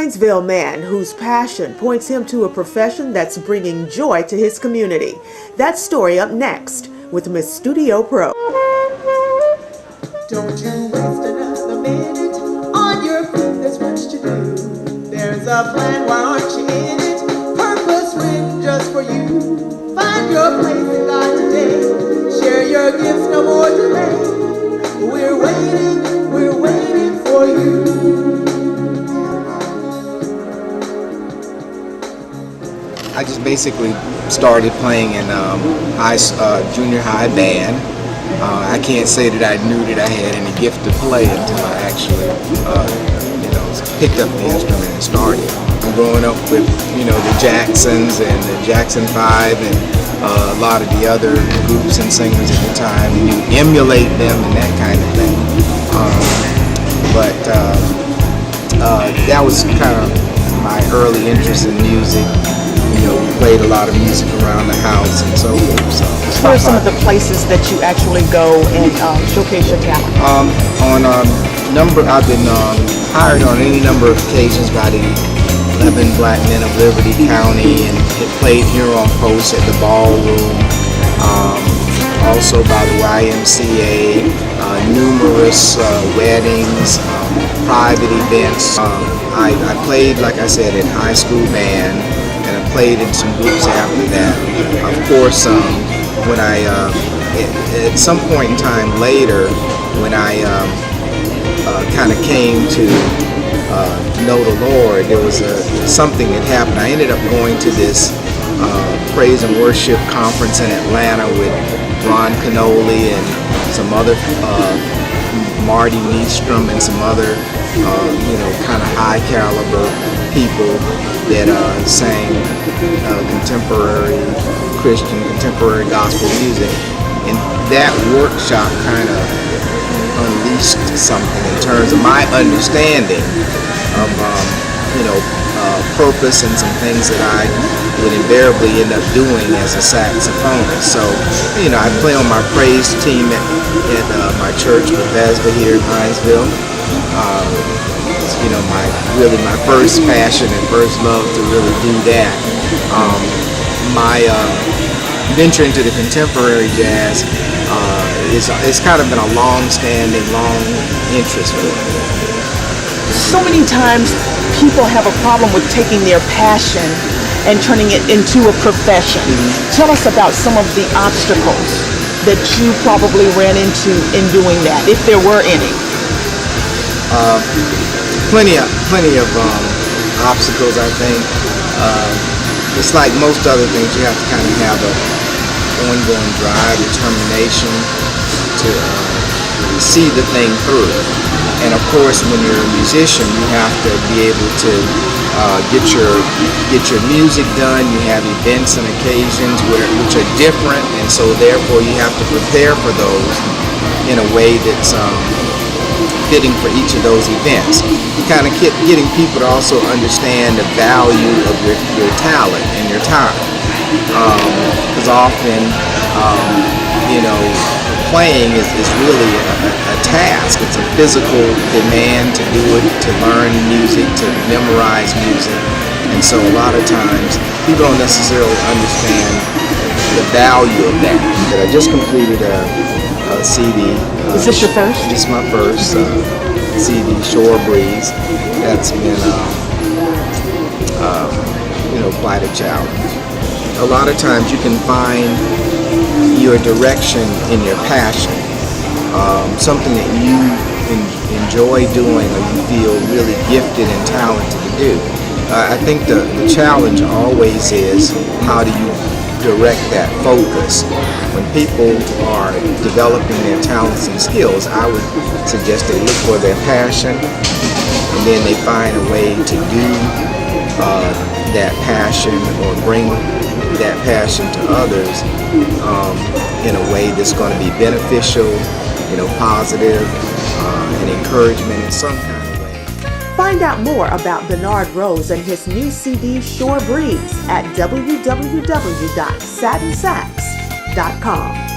Hinesville man whose passion points him to a profession that's bringing joy to his community. That story up next with Miss Studio Pro. Don't you waste another minute on your feet, there's much to do. There's a plan, why aren't you in it? Purpose written just for you. Find your place in God today. Share your gifts, no more delay. We're waiting for you. I just basically started playing in junior high band. I can't say that I knew that I had any gift to play until I actually, picked up the instrument and started. I'm growing up with, the Jacksons and the Jackson 5 and a lot of the other groups and singers at the time, and you emulate them and that kind of thing. That was kind of my early interest in music. We played a lot of music around the house and so forth. So what are some of the places that you actually go and showcase your talent? I've been hired on any number of occasions by the 11 Black Men of Liberty County, and played here on post at the ballroom. Also by the YMCA, numerous weddings, private events. I played, like I said, in high school band, and I played in some groups after that. Of course, when I, at some point in time later, when I kind of came to know the Lord, there was something that happened. I ended up going to this praise and worship conference in Atlanta with Ron Canoli and some other, Marty Neestrom and some other, kind of high caliber people that sang contemporary Christian, contemporary gospel music. And that workshop kind of unleashed something in terms of my understanding of, purpose and some things that I would invariably end up doing as a saxophonist. So, I play on my praise team at my church, Bethesda, here in Hinesville. My first passion and first love to really do that. My venture into the contemporary jazz it's kind of been a long-standing, long interest for me. So many times people have a problem with taking their passion and turning it into a profession. Tell us about some of the obstacles that you probably ran into in doing that, if there were any. Plenty of obstacles, I think. It's like most other things, you have to kind of have an ongoing drive, determination to see the thing through. And of course, when you're a musician, you have to be able to get your music done. You have events and occasions which are different, and so therefore you have to prepare for those in a way that's fitting for each of those events. You kind of getting people to also understand the value of your talent and your time. Because often, playing is really a task. It's a physical demand to do it, to learn music, to memorize music. And so a lot of times, people don't necessarily understand the value of that. I just completed a CD. Is this your first? This is my first CD, Shore Breeze. That's been, quite a challenge. A lot of times you can find your direction in your passion, something that you enjoy doing or you feel really gifted and talented to do. I think the challenge always is, how do you direct that focus? When people are developing their talents and skills, I would suggest they look for their passion, and then they find a way to do that passion or bring that passion to others in a way that's going to be beneficial, positive, and encouragement in some kind of way. Find out more about Bernard Rose and his new CD, Shore Breeze, at www.satinsax.com.